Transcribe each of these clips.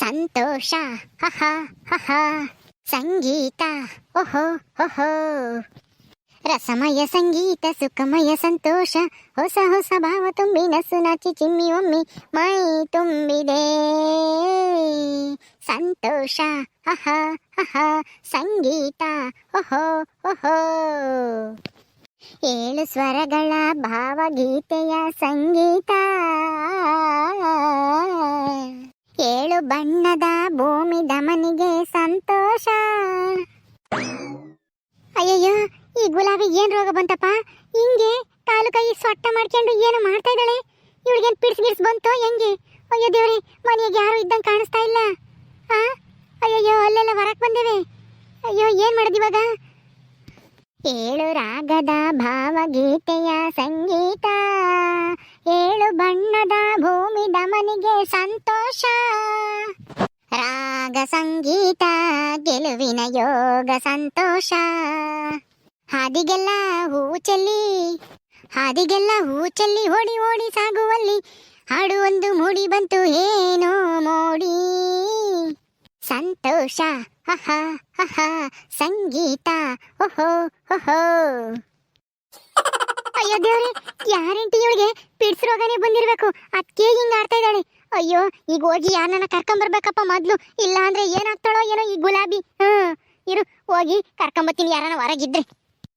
ಸಂತೋಷ ಹಹ ಹಹ, ಸಂಗೀತ ಓಹೋ ಓಹೋ, ರಸಮಯ ಸಂಗೀತ ಸುಖಮಯ ಸಂತೋಷ, ಹೊಸ ಹೊಸ ಭಾವ ತುಂಬಿ ನಸು ನಾಚಿ ಚಿಮ್ಮಿ ಒಮ್ಮಿ ಮೈ ತುಂಬಿದೆ. ಸಂತೋಷ ಹಹ ಹಹ, ಸಂಗೀತ ಓಹೋ ಓಹೋ, ಏಳು ಸ್ವರಗಳ ಭಾವಗೀತೆಯ ಸಂಗೀತ, ಏಳು ಬಣ್ಣದ ಭೂಮಿ ದಮನಿಗೆ ಸಂತೋಷ. ಅಯ್ಯಯ್ಯೋ, ಈ ಗುಲಾಬಿ ಏನ್ ರೋಗ ಬಂತಪ್ಪ? ಹಿಂಗೆ ಕಾಲು ಕೈ ಸೊಟ್ಟ ಮಾಡ್ಕೊಂಡು ಏನು ಮಾಡ್ತಾ ಇದ್ದಾಳೆ? ಇವಳಿಗೇನು ಪಿಡ್ಸ್ ಗಿಡ್ಸ್ ಬಂತೋ ಹೆಂಗೆ? ಅಯ್ಯೋ ದೇವ್ರೆ, ಮನೆಯಾಗ ಯಾರು ಇದ್ದಂಗೆ ಕಾಣಿಸ್ತಾ ಇಲ್ಲ. ಆ ಅಯ್ಯಯ್ಯೋ, ಅಲ್ಲೆಲ್ಲ ಹೊರಕ್ಕೆ ಬಂದೇವೆ. ಅಯ್ಯೋ, ಏನ್ ಮಾಡೋದಿವಾಗ? ಏಳು ರಾಗದ ಭಾವಗೀತೆಯ ಸಂಗೀತ, ಏಳು ಬಣ್ಣದ ಭೂಮಿ ದಮನಿಗೆ ಸಂತೋಷ. ರಾಗ ಸಂಗೀತ ಗೆಲುವಿನ ಯೋಗ ಸಂತೋಷ, ಹಾದಿಗೆಲ್ಲ ಹೂ ಚೆಲ್ಲಿ, ಹಾದಿಗೆಲ್ಲ ಹೂ ಚೆಲ್ಲಿ ಓಡಿ ಓಡಿ ಸಾಗುವಲ್ಲಿ ಹಾಡು ಒಂದು ಮೂಡಿ ಬಂತು ಏನೋ ಮೋಡಿ. ಸಂತೋಷ ಹಹ ಹಹ, ಸಂಗೀತ ಓಹೋ ಓಹೋ. ಅಯ್ಯೋ ದೇವ್ರಿ, ಯಾರಂಟಿ ಇವಳಿಗೆ ಪಿಡ್ಸ್ ರೋಗನೇ ಬಂದಿರ್ಬೇಕು, ಅದಕ್ಕೆ ಹಿಂಗ ಆಡ್ತಾ ಇದ್ದಾಳೆ. ಅಯ್ಯೋ, ಈಗ ಹೋಗಿ ಯಾರನ್ನ ಕರ್ಕೊಂಬರ್ಬೇಕಪ್ಪ ಮೊದ್ಲು, ಇಲ್ಲ ಅಂದ್ರೆ ಏನಾಗ್ತಾಳೋ ಏನೋ ಈ ಗುಲಾಬಿ. ಇರು, ಹೋಗಿ ಕರ್ಕೊಂಬತ್ತೀನಿ ಯಾರನ್ನ ಹೊರಗಿದ್ರೆ.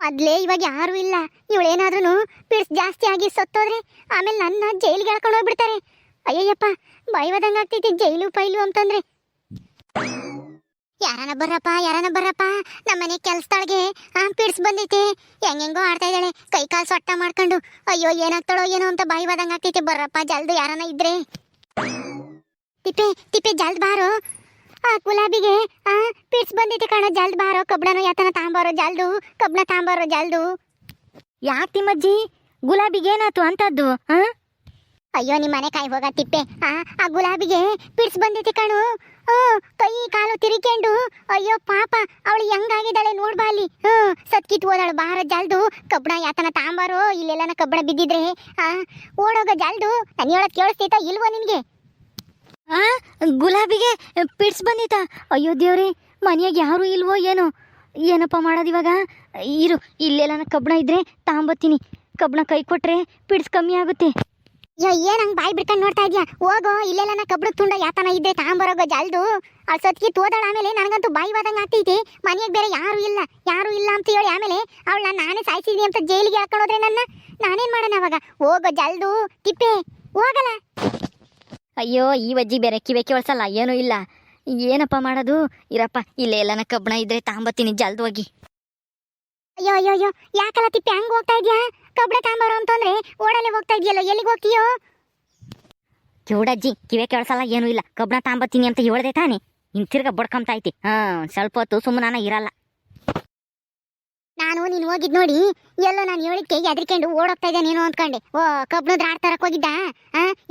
ಮೊದ್ಲೇ ಇವಾಗ ಯಾರು ಇಲ್ಲ, ಇವಳೇನಾದ್ರೂ ಪಿಡ್ಸ್ ಜಾಸ್ತಿ ಆಗಿ ಸತ್ತೋದ್ರೆ ಆಮೇಲೆ ನನ್ನ ಜೈಲಿಗೆ ಹಾಕೊಂಡು ಹೋಗ್ಬಿಡ್ತಾರೆ. ಅಯ್ಯಯ್ಯಪ್ಪ, ಭಯವಾದಂಗ ಆಗ್ತೈತಿ ಜೈಲು ಪೈಲು ಅಂತಂದ್ರೆ. ಯಾರನ್ನ ಬರ್ರಪ್ಪ, ನಮ್ಮನೆ ಕೆಲ್ಸದೊಳಗೆ ಪಿಡ್ಸ್ ಬಂದೈತೆ, ಹೆಂಗೆಂಗೋ ಆಡ್ತಾ ಇದ್ದಾಳೆ ಕೈ ಕಾಲು ಸೊಟ್ಟ ಮಾಡ್ಕೊಂಡು. ಅಯ್ಯೋ, ಏನಾಗ್ತಾಳೋ ಏನೋ ಅಂತ ಭಯವಾದಂಗ ಆಗ್ತೈತೆ. ಬರ್ರಪ್ಪ ಜಲ್ದು ಯಾರನ್ನ ಇದ್ರೆ. ತಿಪ್ಪೆ ಜಲ್ದ್ ಬಾರೋ, ಗುಲಾಬಿಗೆ ಪಿಡ್ಸ್ ಬಂದೈತೆ ಕಣ, ಜಲ್ದ್ ಬಾರೋ. ಕಬ್ಬಣನೋ ಯಾತನ ತಾಂಬಾರೋ ಜಲ್ದು, ಕಬ್ಬಣ ತಾಂಬಾರೋ ಜಲ್ದು. ಯಾಕೆ ತಿಮ್ಮಜ್ಜಿ, ಗುಲಾಬಿಗೆ ಏನಾಯ್ತು ಅಂತದ್ದು? ಅಯ್ಯೋ, ನಿಮ್ಮ ಮನೆ ಕಾಯಿ ಹೋಗ ತಿಪ್ಪೆ. ಆ ಗುಲಾಬಿಗೆ ಪಿಡ್ಸ್ ಬಂದೈತೆ ಕಣು. ಕೈ ಕಾಲು ತಿರಿಕೊಂಡು, ಅಯ್ಯೋ ಪಾಪ, ಅವಳು ಹೆಂಗಾಗಿದ್ದಾಳೆ ನೋಡ್ಬಾ ಅಲ್ಲಿ. ಸತ್ಕಿತ್ ಓದಾಳು. ಬಾರ ಜಲ್ದು, ಕಬ್ಬಣ ಯಾತನ ತಾಂಬಾರೋ, ಇಲ್ಲೆಲ್ಲನ ಕಬ್ಬಣ ಬಿದ್ದಿದ್ರೆ ಓಡೋಗ ಜಲ್ದು. ನಾನು ಹೇಳೋದು ಕೇಳಿಸ್ತೈತಾ ಇಲ್ವೋ ನಿನ್ಗೆ? ಗುಲಾಬಿಗೆ ಪಿಡ್ಸ್ ಬಂದಿತ್ತ? ಅಯ್ಯೋ ದೇವ್ರೆ, ಮನೆಯಾಗ ಯಾರು ಇಲ್ವೋ ಏನೋ, ಏನಪ್ಪ ಮಾಡೋದು ಇವಾಗ? ಇರು, ಇಲ್ಲೆಲ್ಲನ ಕಬ್ಬಣ ಇದ್ರೆ ತಾಂಬತ್ತೀನಿ. ಕಬ್ಬಣ ಕೈ ಕೊಟ್ರೆ ಪಿಡ್ಸ್ ಕಮ್ಮಿ ಆಗುತ್ತೆ. ಅಯ್ಯೋ, ಏನ್ ಹಂಗೆ ಬಾಯಿ ಬಿಡ್ಕೊಂಡು ನೋಡ್ತಾ ಇದ್ಯಾ? ಹೋಗೋ, ಇಲ್ಲೆಲ್ಲನ ಕಬ್ಬಣ ತುಂಡ ಯಾತನ ಇದ್ರೆ ತಾಂಬರೋಗ ಜಲ್ದು. ಅವ್ಳು ಸತ್ಕಿತ್ ಓದಾಳ. ಆಮೇಲೆ ನನಗಂತೂ ಬಾಯಿವಾದಂಗೆ ಆಗ್ತೈತಿ. ಮನೆಯಾಗ ಬೇರೆ ಯಾರು ಇಲ್ಲ ಅಂತ ಹೇಳಿ ಆಮೇಲೆ ಅವಳು ನಾನೇ ಸಾಯಿಸಿದೀನಿ ಅಂತ ಜೈಲಿಗೆ ಹಾಕೊಂಡೋದ್ರೆ ನಾನೇನ್ ಮಾಡೋಣ ಅವಾಗ? ಹೋಗೋ ಜಲ್ದು ತಿಪ್ಪೆ, ಹೋಗಲ್ಲ. ಅಯ್ಯೋ, ಈ ವಜ್ಜಿ ಬೇರೆ ಕಿವೆ ಕೇಳಿಸಲ್ಲ, ಏನೂ ಇಲ್ಲ. ಏನಪ್ಪ ಮಾಡೋದು? ಇರಪ್ಪ, ಇಲ್ಲೇ ಎಲ್ಲನ ಕಬ್ಬಣ ಇದ್ರೆ ತಾಂಬತ್ತೀನಿ ಜಲ್ದು ಹೋಗಿ. ಅಯ್ಯೋ ಅಯ್ಯೋ ಅಯ್ಯೋ, ಯಾಕಲ್ಲ ತಿಪ್ಪೆ ಹಂಗೆ ಹೋಗ್ತಾ ಇದ್ಯಾ? ಕಬ್ಬಣ ತಾಂಬಾರೋ ಅಂತಂದ್ರೆ ಓಡಲ್ಲೇ ಹೋಗ್ತಾ ಇದೆಯಲ್ಲ, ಎಲ್ಲಿಗೆ ಹೋಗ್ತೀಯೋ? ಚೌಡಜ್ಜಿ, ಕಿವೆ ಕೇಳಿಸಲ್ಲ, ಏನೂ ಇಲ್ಲ. ಕಬ್ಬಣ ತಾಂಬತ್ತೀನಿ ಅಂತ ಹೇಳ್ದೆ ತಾನೆ, ಹಿಂತಿರ್ಗ ಬಡ್ಕೊಂತ ಐತಿ. ಸ್ವಲ್ಪ ಹೊತ್ತು ಸುಮ್ಮನಾನ ಇರಲ್ಲ. ನಾನು ನೀನು ಹೋಗಿದ್ ನೋಡಿ ಎಲ್ಲೋ ನಾನು ಹೇಳಿದ್ಕೆ ಎದ್ರಿಕೊಂಡು ಓಡೋಗ್ತಾ ಇದ್ದೆ ನೀನು ಅಂದ್ಕೊಂಡೆ. ಕಬ್ಬಣದ ರಾಡ್ ತರಕ್ ಹೋಗಿದ್ದ.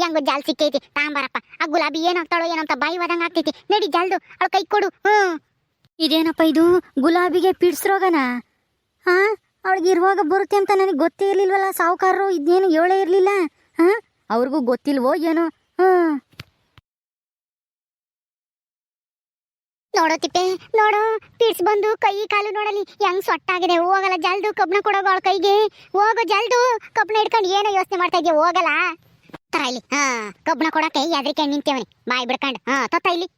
ಹೆಂಗೋ ಜಾಲ್ ಸಿಕ್ಕೈತಿ, ತಾಂಬಾರಪ್ಪ. ಆ ಗುಲಾಬಿ ಏನಾಗ್ತಾಳೋ ಏನೋ ಅಂತ ಬಾಯಿ ಹೋದಂಗ ಆಗ್ತೈತಿ. ನಡಿ ಜಲ್ದು, ಅವಳ ಕೈ ಕೊಡು. ಇದೇನಪ್ಪ ಇದು, ಗುಲಾಬಿಗೆ ಪಿಡ್ಸ್ ರೋಗನ? ಅವಳಿಗೆ ಇರುವಾಗ ಬರುತ್ತೆ ಅಂತ ನನಗೆ ಗೊತ್ತೇ ಇರ್ಲಿಲ್ವಲ್ಲ. ಸಾವುಕಾರರು ಇದೇನು ಹೇಳೇ ಇರ್ಲಿಲ್ಲ. ಅವ್ರಿಗೂ ಗೊತ್ತಿಲ್ವೋ ಏನೋ. ನೋಡೋ ತಿಪ್ಪೆ, ನೋಡೋ, ಪಿಡ್ಸ್ ಬಂದು ಕೈ ಕಾಲು ನೋಡಲಿ ಹೆಂಗ್ ಸೊಟ್ಟಾಗಿದೆ. ಹೋಗಲ್ಲ ಜಲ್ದು, ಕಬ್ಬಣ ಕೊಡೋಗ ಅವಳ ಕೈಗೆ. ಹೋಗೋ ಜಲ್ದು, ಕಬ್ಬಣ ಹಿಡ್ಕೊಂಡು ಏನೋ ಯೋಚನೆ ಮಾಡ್ತಾ ಇದೆಯಾ? ಹೋಗಲ್ಲ ತರ ಇಲ್ಲಿ. ಕಬ್ಬಣ ಕೊಡಕ್ಕೆ ಎದ್ರಿಕೊಂಡು ನಿಂತೇವನಿ ಬಾಯಿ ಬಿಡ್ಕೊಂಡು. ತೊತ್ತ ಇಲ್ಲಿ.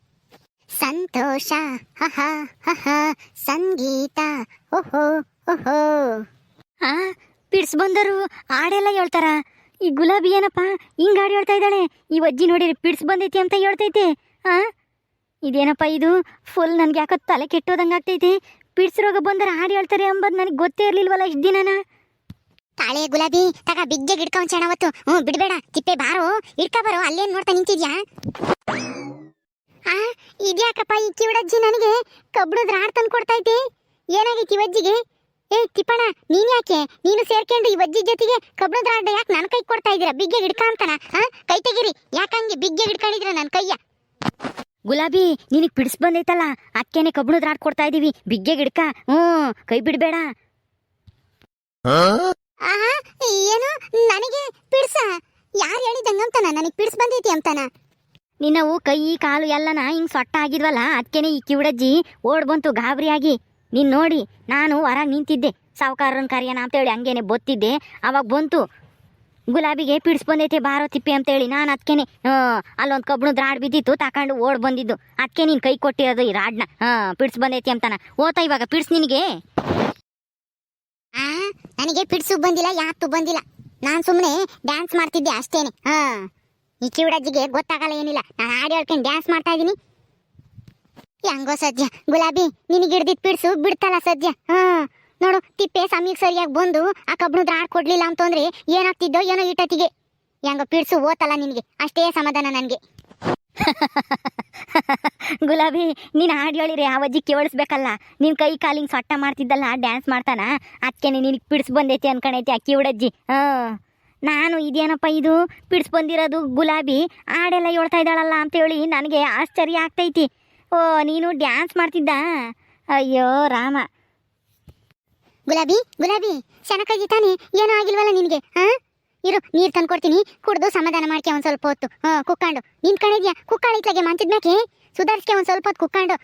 ಸಂತೋಷ ಹಹ ಹಹ, ಸಂಗೀತ ಓಹೋ ಓಹೋ. ಪಿಡ್ಸ್ ಬಂದರು ಹಾಡೆಲ್ಲ ಹೇಳ್ತಾರ. ಈ ಗುಲಾಬಿ ಏನಪ್ಪ ಹಿಂಗ್ ಹಾಡು ಹೇಳ್ತಾ ಇದ್ದಾಳೆ? ಈ ಅಜ್ಜಿ ನೋಡಿರಿ ಪಿಡ್ಸ್ ಬಂದೈತಿ ಅಂತ ಹೇಳ್ತೈತೆ. ಇದೇನಪ್ಪ ಇದು? ಫುಲ್ ನನ್ಗೆ ಯಾಕೋ ತಲೆ ಕೆಟ್ಟೋದಂಗೆ ಆಗ್ತೈತಿ. ಪಿಡ್ಸ್ ರೋಗ ಬಂದರೆ ಹಾಡು ಹೇಳ್ತಾರೆ ಅಂಬದು ನನಗೆ ಗೊತ್ತೇ ಇರ್ಲಿಲ್ವಲ್ಲ ಇಷ್ಟು ದಿನನ. ತಾಳೆ ಗುಲಾಬಿ ತಗ ಬಿಗ್ಗೆ ಹಿಡ್ಕೊಂಡ್ ಚೆಣವತ್ತು. ಬಿಡ್ಬೇಡ ತಿಪ್ಪೆ, ಬಾರೋ ಹಿಡ್ಕ ಬರೋ. ಅಲ್ಲೇನ್ ನೋಡ್ತಾ ನಿಂತಿದ್ಯಾ? ಇದ್ಯಾಕಪ್ಪ ಈ ಕಿವಿಡಜ್ಜಿ ನನಗೆ ಕಬ್ಬಣದ ರಾಡ್ ತಂದು ಕೊಡ್ತೈತಿ? ಏನಾಗೈತಿ ಇವಜ್ಜಿಗೆ? ತಿಪ್ಪಣ, ನೀನ್ ಯಾಕೆ ನೀನು ಸೇರ್ಕೊಂಡು ಈ ವಜ್ಜಿ ಜೊತೆಗೆ ಕಬ್ಬಣದ ರಾಡ್ ಯಾಕೆ ನನ್ನ ಕೈ ಕೊಡ್ತಾ ಇದ್ದೀರಾ? ಬಿಗ್ಗೆ ಹಿಡ್ಕ ಅಂತಾನ? ಕೈ ತೆಗಿರಿ, ಯಾಕಂಗೆ ಬಿಗ್ಗೆ ಹಿಡ್ಕೊಂಡಿದ್ರ ನನ್ನ ಕೈಯ? ಗುಲಾಬಿ, ನಿನಗೆ ಪಿಡ್ಸ್ ಬಂದೈತಲ್ಲ, ಅಕ್ಕೇನೆ ಕಬ್ಬಣದ ರಾಡ್ ಕೊಡ್ತಾ ಇದೀವಿ, ಬಿಗ್ಗೆ ಗಿಡ್ಕ. ಕೈ ಬಿಡ್ಬೇಡ. ಏನು ನನಗೆ ಪಿಡ್ಸ? ಯಾರು ಹೇಳಿದಂಗಂತಾನ ನನಗೆ ಪಿಡ್ಸ್ ಬಂದೈತಿ ಅಂತಾನ? ನಿನ್ನವು ಕೈ ಕಾಲು ಎಲ್ಲನ ಹಿಂಗ್ ಸೊಟ್ಟ ಆಗಿದ್ವಲ್ಲ ಅದಕ್ಕೇನೆ ಈ ಕಿವುಡಜ್ಜಿ ಓಡ್ ಬಂತು ಗಾಬರಿಯಾಗಿ. ನೀನ್ ನೋಡಿ ನಾನು ಹೊರಗೆ ನಿಂತಿದ್ದೆ ಸಾವುಕಾರನ ಕರೆಯೋಣ ಅಂತೇಳಿ ಹಂಗೇನೆ ಬೊತ್ತಿದ್ದೆ. ಅವಾಗ ಬಂತು ಗುಲಾಬಿಗೆ ಪಿಡ್ಸ್ ಬಂದೈತೆ ಬಾರೋ ತಿಪ್ಪೆ ಅಂತೇಳಿ. ನಾನು ಅದಕ್ಕೇನೆ ಅಲ್ಲೊಂದು ಕಬ್ಬಣದ ರಾಡ್ ಬಿದ್ದಿತ್ತು ತಕೊಂಡು ಓಡ್ ಬಂದಿದ್ದು. ಅದಕ್ಕೆ ನೀನು ಕೈ ಕೊಟ್ಟಿರೋದು ಈ ರಾಡ್ನ. ಪಿಡ್ಸ್ ಬಂದೈತಿ ಅಂತಾನ. ಓತಾ ಇವಾಗ ಪಿಡ್ಸ್ ನಿನಗೆ? ನನಗೆ ಪಿಡ್ಸು ಬಂದಿಲ್ಲ, ಯಾತು ಬಂದಿಲ್ಲ. ನಾನು ಸುಮ್ಮನೆ ಡ್ಯಾನ್ಸ್ ಮಾಡ್ತಿದ್ದೆ ಅಷ್ಟೇನೆ. ಈ ಕಿವುಡಜ್ಜಿಗೆ ಗೊತ್ತಾಗಲ್ಲ ಏನಿಲ್ಲ. ನಾನು ಹಾಡು ಹೇಳ್ಕೊಂಡು ಡ್ಯಾನ್ಸ್ ಮಾಡ್ತಾ ಇದ್ದೀನಿ. ಹೆಂಗೋ ಸದ್ಯ ಗುಲಾಬಿ ನಿನಗೆ ಹಿಡ್ದಿದ್ ಪಿಡ್ಸು ಬಿಡ್ತಲ್ಲ ಸದ್ಯ. ನೋಡು ತಿಪ್ಪೆ ಸಮಯಕ್ಕೆ ಸರಿಯಾಗಿ ಬಂದು ಆ ಕಬ್ಬಣದ ರಾಡ್ ಕೊಡ್ಲಿಲ್ಲ ಅಂತಂದ್ರೆ ಏನಾಗ್ತಿದ್ದೋ ಏನೋ ಇಟ್ಟತಿಗೆ. ಹೆಂಗೋ ಪಿಡ್ಸು ಓತಲ್ಲ ನಿನಗೆ, ಅಷ್ಟೇ ಸಮಾಧಾನ ನನಗೆ. ಗುಲಾಬಿ ನೀನು ಹಾಡು ಹೇಳಿರಿ ಆ ಅಜ್ಜಿ ಕೇಳಿಸ್ಬೇಕಲ್ಲ. ನೀನು ಕೈ ಕಾಲಿಂಗ್ ಸೊಟ್ಟ ಮಾಡ್ತಿದ್ದಲ್ಲ ಡ್ಯಾನ್ಸ್ ಮಾಡ್ತಾನ, ಅದಕ್ಕೇನೆ ನಿನಗೆ ಪಿಡ್ಸ್ ಬಂದೈತಿ ಅನ್ಕೊಂಡೈತಿ ಆ ಕಿವುಡಜ್ಜಿ. ನಾನು ಇದೇನಪ್ಪ ಇದು ಪಿಡ್ಸ್ ಬಂದಿರೋದು ಗುಲಾಬಿ ಹಾಡೆಲ್ಲ ಹೇಳ್ತಾ ಇದ್ದಾಳಲ್ಲ ಅಂತೇಳಿ ನನಗೆ ಆಶ್ಚರ್ಯ ಆಗ್ತೈತಿ. ಓ ನೀನು ಡ್ಯಾನ್ಸ್ ಮಾಡ್ತಿದ್ದ? ಅಯ್ಯೋ ರಾಮ. ಗುಲಾಬಿ ಗುಲಾಬಿ ಶನಕಜ್ಜಿ ತಾನೆ, ಏನೂ ಆಗಿಲ್ವಲ್ಲ ನಿನಗೆ? ಇರು ನೀರು ತಂದು ಕೊಡ್ತೀನಿ, ಕುಡ್ದು ಸಮಾಧಾನ ಮಾಡ್ಕೆ ಒಂದು ಸ್ವಲ್ಪ ಹೊತ್ತು. ಕುಕ್ಕಾಂಡು ನಿಂತ್ಕೊಂಡಿದ್ಯಾ? ಕುಕ್ಕಾಳ ಇತ್ಲಾಗೆ ಮಂಚದ ಮ್ಯಾಕೆ ಸುಧಾರಿಸ್ಕೆ ಒಂದು ಸ್ವಲ್ಪ ಹೊತ್ತು ಕುಕ್ಕಾಂಡು.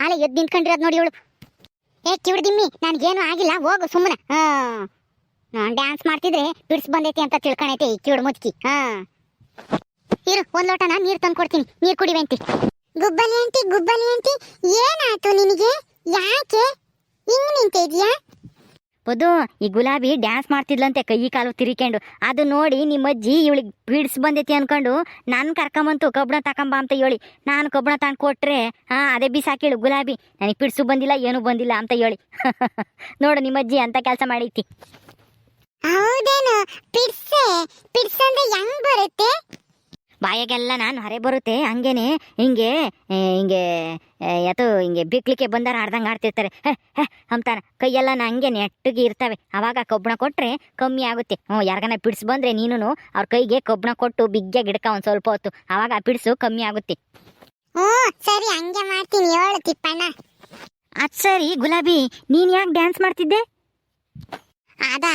ಆಳೆ ಎದ್ದು ನಿಂತ್ಕೊಂಡಿರೋದು ನೋಡಿ ಇವಳು. ಕಿವಿಡ್ದಿಮ್ಮಿ ನನಗೇನು ಆಗಿಲ್ಲ, ಹೋಗು ಸುಮ್ಮನೆ. ನಾನು ಡ್ಯಾನ್ಸ್ ಮಾಡ್ತಿದ್ರೆ ಪಿಡ್ಸ್ ಬಂದೈತಿ ಅಂತ ತಿಳ್ಕೊಂಡೈತೆ ಈ ಕಿವಿಡು ಮುಚ್ಕಿ. ಇರು ಒಂದು ಲೋಟನ ನೀರು ತಂದು ಕೊಡ್ತೀನಿ, ನೀರು ಕುಡಿವಂತಿ. ಗುಬ್ಬಲಿ ಆಂಟಿ ಏನಾಯ್ತು ನಿನಗೆ? ಯಾಕೆ ಹಿಂಗ್ ನಿಂತಿದ್ಯಾ? ಬದು ಈ ಗುಲಾಬಿ ಡ್ಯಾನ್ಸ್ ಮಾಡ್ತಿದ್ಲಂತೆ ಕೈ ಕಾಲು ತಿರ್ಕೊಂಡು. ಅದು ನೋಡಿ ನಿಮ್ಮ ಅಜ್ಜಿ ಇವಳಿಗೆ ಪಿಡ್ಸ್ ಬಂದೈತಿ ಅನ್ಕೊಂಡು ನಾನು ಕರ್ಕೊಂಬಂತು ಕಬ್ಬಣ ತಕೊಂಬ ಅಂತ ಹೇಳಿ. ನಾನು ಕಬ್ಬಣ ತಗೊಂಡು ಕೊಟ್ರೆ ಅದೇ ಬಿಸಾಕಿಳು ಗುಲಾಬಿ ನನಗೆ ಪಿಡ್ಸು ಬಂದಿಲ್ಲ ಏನೂ ಬಂದಿಲ್ಲ ಅಂತ ಹೇಳಿ. ನೋಡು ನಿಮ್ಮ ಅಜ್ಜಿ ಅಂತ ಕೆಲಸ ಮಾಡೈತಿ. ಹೌದೇನು? ಪಿಡ್ಸ್ ಅಂದ್ರೆ ಹೆಂಗ್ ಬರುತ್ತೆ? ಬಾಯಾಗೆಲ್ಲ ನಾನು ಹರೆ ಬರುತ್ತೆ ಹಂಗೇನೆ. ಹಿಂಗೆ ಹಿಂಗೆ ಹಿಂಗೆ ಬಿಕ್ಲಿಕ್ಕೆ ಬಂದಾರ ಆಡ್ದಂಗೆ ಆಡ್ತಿರ್ತಾರೆ ಅಂತಾನ. ಕೈಯೆಲ್ಲ ಹಂಗೆ ನೆಟ್ಟಗೆ ಇರ್ತವೆ. ಅವಾಗ ಕಬ್ಬಣ ಕೊಟ್ಟರೆ ಕಮ್ಮಿ ಆಗುತ್ತೆ. ಯಾರಿಗಾನ ಪಿಡ್ಸ್ ಬಂದರೆ ನೀನು ಅವ್ರ ಕೈಗೆ ಕಬ್ಬಣ ಕೊಟ್ಟು ಬಿಗ್ಗೆಗೆ ಗಿಡಕ ಒಂದು ಸ್ವಲ್ಪ ಹೊತ್ತು, ಆವಾಗ ಆ ಪಿಡ್ಸು ಕಮ್ಮಿ ಆಗುತ್ತೆ. ಸರಿ ಹಂಗೆ ಮಾಡ್ತೀನಿ, ಹೇಳು ತಿಪ್ಪಣ್ಣ. ಅದು ಸರಿ ಗುಲಾಬಿ ನೀನು ಯಾಕೆ ಡ್ಯಾನ್ಸ್ ಮಾಡ್ತಿದ್ದೆ? ಅದ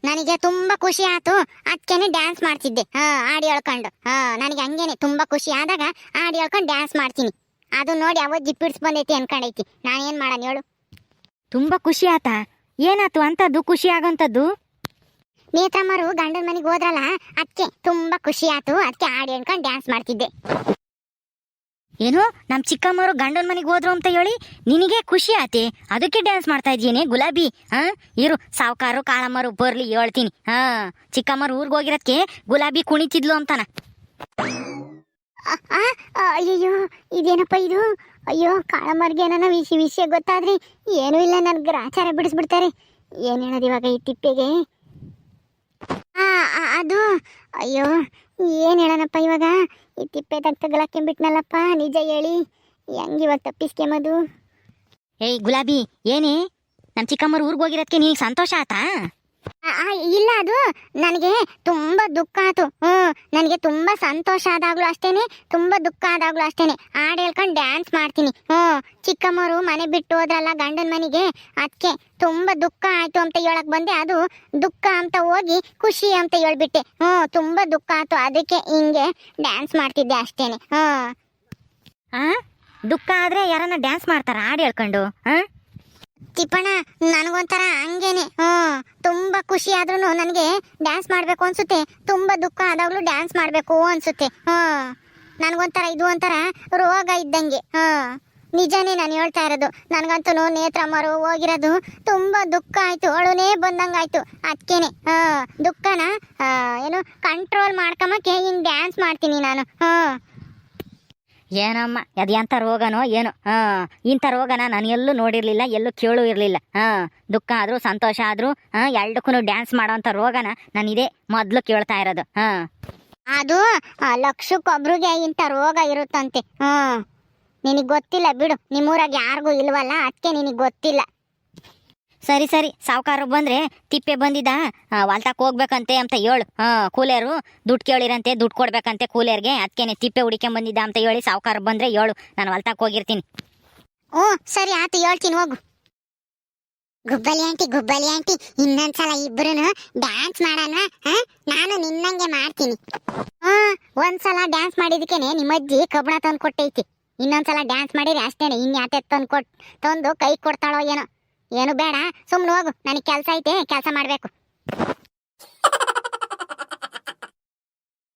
ನನಗೆ ತುಂಬಾ ಖುಷಿ ಆಯ್ತು, ಅದಕ್ಕೇನೆ ಡ್ಯಾನ್ಸ್ ಮಾಡ್ತಿದ್ದೆ. ಹಾಡು ಹೇಳ್ಕೊಂಡು ನನಗೆ ಹಂಗೇನೆ ತುಂಬಾ ಖುಷಿ ಆದಾಗ ಹಾಡು ಹೇಳ್ಕೊಂಡು ಡ್ಯಾನ್ಸ್ ಮಾಡ್ತೀನಿ. ಅದು ನೋಡಿ ಅವಜ್ಜಿ ಪಿಡ್ಸ್ ಬಂದೈತಿ ಅನ್ಕೊಂಡೈತಿ. ನಾನೇನ್ ಮಾಡೋಣ ಹೇಳು? ತುಂಬ ಖುಷಿ ಆತಾ? ಏನಾಯ್ತು ಅಂಥದ್ದು ಖುಷಿ ಆಗೋಂಥದ್ದು? ನೇತ್ರಮ್ಮರು ಗಂಡನ ಮನೆಗೆ ಹೋದ್ರಲ್ಲ, ಅದಕ್ಕೆ ತುಂಬಾ ಖುಷಿ ಆಯ್ತು, ಅದಕ್ಕೆ ಹಾಡು ಹೇಳ್ಕೊಂಡು ಡ್ಯಾನ್ಸ್ ಮಾಡ್ತಿದ್ದೆ. ಏನು ನಮ್ಮ ಚಿಕ್ಕಮ್ಮರು ಗಂಡನ ಮನೆಗೆ ಹೋದ್ರು ಅಂತ ಹೇಳಿ ನಿನಗೆ ಖುಷಿ ಆತೆ, ಅದಕ್ಕೆ ಡ್ಯಾನ್ಸ್ ಮಾಡ್ತಾ ಇದ್ದೀನಿ ಗುಲಾಬಿ? ಇರು ಸಾವುಕಾರು ಕಾಳಮ್ಮರು ಬರ್ಲಿ ಹೇಳ್ತೀನಿ. ಚಿಕ್ಕಮ್ಮರು ಊರಿಗೆ ಹೋಗಿರೋದಕ್ಕೆ ಗುಲಾಬಿ ಕುಣಿತಿದ್ಲು ಅಂತಾನ. ಅಯ್ಯಯ್ಯೋ ಇದೇನಪ್ಪ ಇದು? ಅಯ್ಯೋ ಕಾಳಮ್ಮರ್ಗೆ ಏನಾನ ವಿಷಯ ಗೊತ್ತಾದ್ರಿ ಏನೂ ಇಲ್ಲ, ನನ್ಗೆ ಗ್ರಾಚಾರ ಬಿಡಿಸ್ಬಿಡ್ತಾರೆ. ಏನು ಹೇಳೋದು ಇವಾಗ ಈ ತಿಪ್ಪೆಗೆ? ಅದು ಅಯ್ಯೋ ಏನು ಹೇಳೋಣಪ್ಪ ಇವಾಗ? ಈ ತಿಪ್ಪೆ ತಗ್ಲಾಕೊಂಬಿಟ್ನಲ್ಲಪ್ಪ, ನಿಜ ಹೇಳಿ ಹೆಂಗಿವಾಗ ತಪ್ಪಿಸ್ಕೆಂಬದು? ಏಯ್ ಗುಲಾಬಿ ಏನೇ ನಮ್ಮ ಚಿಕ್ಕಮ್ಮರು ಊರಿಗೆ ಹೋಗಿರೋದಕ್ಕೆ ನಿನಗೆ ಸಂತೋಷ ಆತಾ? ಇಲ್ಲ, ಅದು ನನಗೆ ತುಂಬಾ ದುಃಖ ಆಯ್ತು. ನನಗೆ ತುಂಬಾ ಸಂತೋಷ ಆದಾಗ್ಲೂ ಅಷ್ಟೇನೆ, ತುಂಬಾ ದುಃಖ ಆದಾಗ್ಲೂ ಅಷ್ಟೇನೆ ಹಾಡು ಹೇಳ್ಕೊಂಡು ಡ್ಯಾನ್ಸ್ ಮಾಡ್ತೀನಿ. ಚಿಕ್ಕಮ್ಮರು ಮನೆ ಬಿಟ್ಟು ಹೋದ್ರಲ್ಲ ಗಂಡನ ಮನೆಗೆ, ಅದಕ್ಕೆ ತುಂಬಾ ದುಃಖ ಆಯ್ತು ಅಂತ ಹೇಳಕ್ ಬಂದೆ. ಅದು ದುಃಖ ಅಂತ ಹೋಗಿ ಖುಷಿ ಅಂತ ಹೇಳ್ಬಿಟ್ಟೆ. ತುಂಬಾ ದುಃಖ ಆಯ್ತು, ಅದಕ್ಕೆ ಹಿಂಗೆ ಡ್ಯಾನ್ಸ್ ಮಾಡ್ತಿದ್ದೆ ಅಷ್ಟೇನೆ. ದುಃಖ ಆದ್ರೆ ಯಾರನ್ನ ಡ್ಯಾನ್ಸ್ ಮಾಡ್ತಾರ ಹಾಡು ಹೇಳ್ಕೊಂಡು? ತಿಪ್ಪಣ್ಣ ನನಗೊಂಥರ ಹಂಗೇನೆ. ತುಂಬಾ ಖುಷಿ ಆದ್ರೂ ನನಗೆ ಡ್ಯಾನ್ಸ್ ಮಾಡ್ಬೇಕು ಅನ್ಸುತ್ತೆ, ತುಂಬಾ ದುಃಖ ಆದಾಗ್ಲೂ ಡ್ಯಾನ್ಸ್ ಮಾಡ್ಬೇಕು ಅನ್ಸುತ್ತೆ. ನನಗೊಂಥರ ಇದು ಒಂಥರ ರೋಗ ಇದ್ದಂಗೆ. ನಿಜಾನೇ ನಾನು ಹೇಳ್ತಾ ಇರೋದು. ನನಗಂತೂ ನೇತ್ರಮ್ಮರು ಹೋಗಿರೋದು ತುಂಬಾ ದುಃಖ ಆಯ್ತು, ಅಳುನೇ ಬಂದಂಗಾಯ್ತು. ಅದಕ್ಕೇನೆ ದುಃಖನ ಏನು ಕಂಟ್ರೋಲ್ ಮಾಡ್ಕೊಂಬಕ್ಕೆ ಹಿಂಗ್ ಡ್ಯಾನ್ಸ್ ಮಾಡ್ತೀನಿ ನಾನು. ಏನಮ್ಮ ಅದು ಎಂಥ ರೋಗನೋ ಏನೋ. ಇಂಥ ರೋಗನ ನಾನು ಎಲ್ಲೂ ನೋಡಿರಲಿಲ್ಲ, ಎಲ್ಲೂ ಕೇಳೂ ಇರಲಿಲ್ಲ. ದುಃಖ ಆದರೂ ಸಂತೋಷ ಆದರೂ ಎರಡಕ್ಕೂ ಡ್ಯಾನ್ಸ್ ಮಾಡೋವಂಥ ರೋಗನ ನಾನು ಇದೇ ಮೊದಲು ಕೇಳ್ತಾ ಇರೋದು. ಅದು ಲಕ್ಷಕ್ಕೊಬ್ರಿಗೆ ಇಂಥ ರೋಗ ಇರುತ್ತಂತೆ. ನಿನಗೆ ಗೊತ್ತಿಲ್ಲ ಬಿಡು, ನಿಮ್ಮೂರಾಗ ಯಾರಿಗೂ ಇಲ್ವಲ್ಲ, ಅದಕ್ಕೆ ನಿನಗೆ ಗೊತ್ತಿಲ್ಲ. ಸರಿ ಸರಿ ಸಾವುಕಾರ ಬಂದರೆ ತಿಪ್ಪೆ ಬಂದಿದ್ದ ಹೊಲ್ತಕ್ಕೆ ಹೋಗ್ಬೇಕಂತೆ ಅಂತ ಹೇಳು. ಕೂಲಿಯರು ದುಡ್ಡು ಕೇಳಿರಂತೆ, ದುಡ್ಡು ಕೊಡ್ಬೇಕಂತೆ ಕೂಲಿಯರ್ಗೆ, ಅದಕ್ಕೇನೆ ತಿಪ್ಪೆ ಹುಡಿಕೊಂಬಂದಿದ್ದ ಅಂತ ಹೇಳಿ ಸಾವುಕಾರ ಬಂದರೆ ಹೇಳು, ನಾನು ಹೊಲ್ತಕ್ಕೆ ಹೋಗಿರ್ತೀನಿ. ಸರಿ ಆಯ್ತು ಹೇಳ್ತೀನಿ, ಹೋಗು. ಗುಬ್ಬಲಿ ಆಂಟಿ ಇನ್ನೊಂದ್ಸಲ ಇಬ್ರು ಡ್ಯಾನ್ಸ್ ಮಾಡೋಣ. ನಾನು ನಿನ್ನಂಗೆ ಮಾಡ್ತೀನಿ. ಒಂದ್ಸಲ ಡ್ಯಾನ್ಸ್ ಮಾಡಿದಕ್ಕೇನೆ ನಿಮ್ಮ ಅಜ್ಜಿ ಕಬ್ಬಣ ತಂದು ಕೊಟ್ಟೈತಿ. ಇನ್ನೊಂದ್ಸಲ ಡ್ಯಾನ್ಸ್ ಮಾಡಿರಿ ಅಷ್ಟೇನೆ. ಇನ್ಯಾತೆ ತಂದು ಕೈ ಕೊಡ್ತಾಳೋ ಏನೋ. ಏನು ಬೇಡ, ಸುಮ್ನೆ ಹೋಗು, ನನಗೆ ಕೆಲಸ ಐತೆ, ಕೆಲಸ ಮಾಡ್ಬೇಕು.